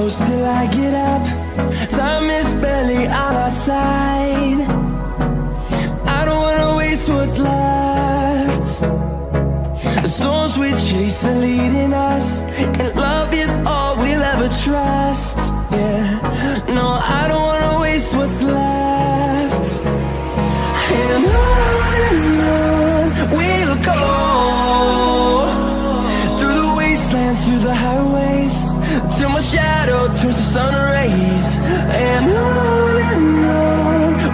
close till I get up. Time is barely on our side. I don't wanna waste what's left. The storms we chase are leading us, and love is all we'll ever trust. Yeah, no, I don't wanna waste what's left. And on we'll go, through the wastelands, through the highways, till my shadow turns to sun rays. And on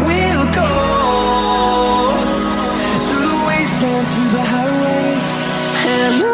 we'll go, through the wastelands, through the highways, and on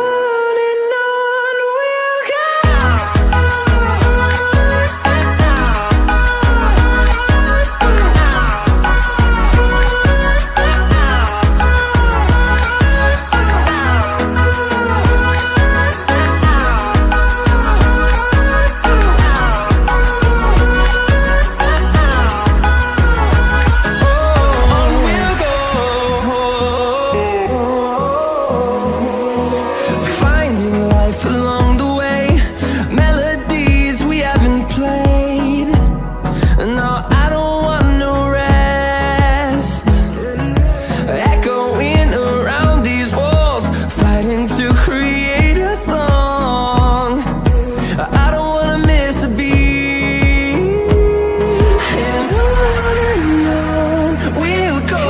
we'll go.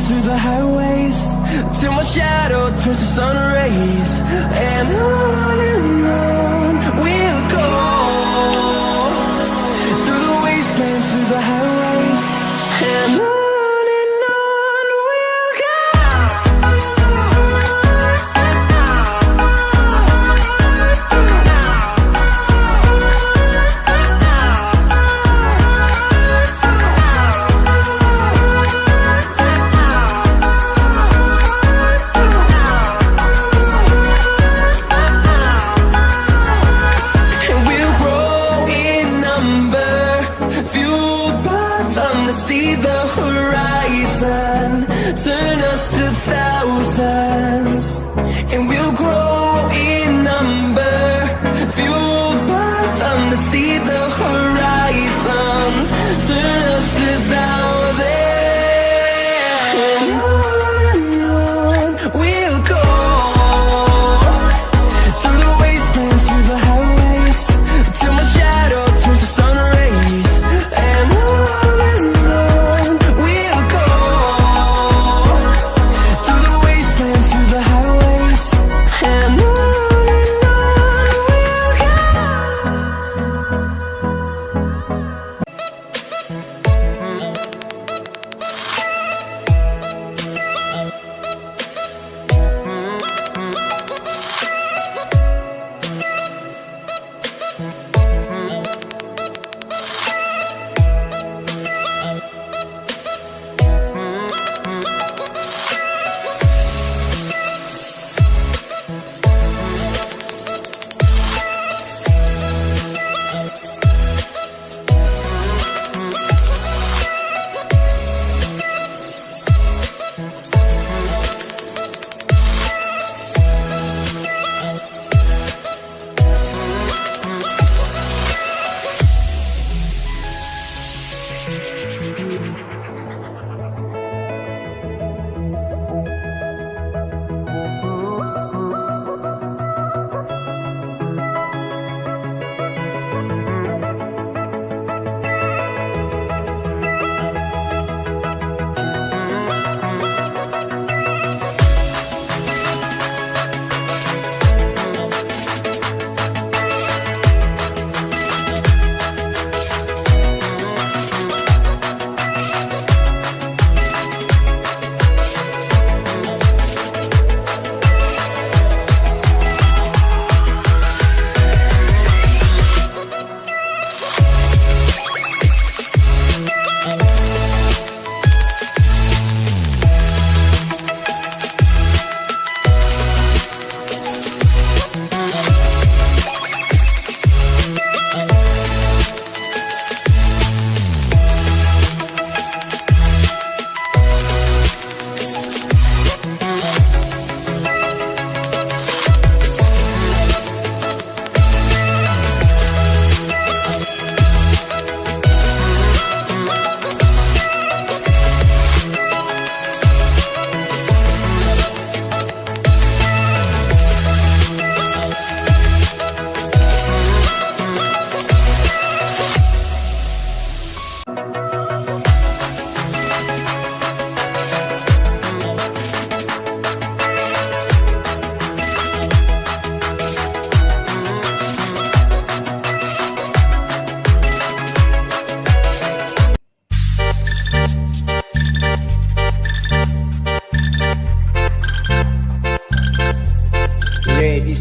Through the highways, till my shadow turns to sun rays. And on we'll go, through the wastelands, through the highways, and on we'll go.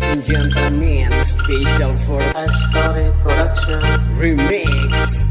and gentlemen, special for Our Story Production remix.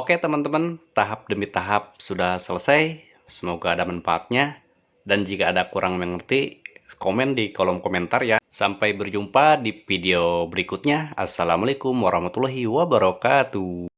Oke teman-teman, tahap demi tahap sudah selesai. Semoga ada manfaatnya. Dan jika ada kurang mengerti, komen di kolom komentar ya. Sampai berjumpa di video berikutnya. Assalamualaikum warahmatullahi wabarakatuh.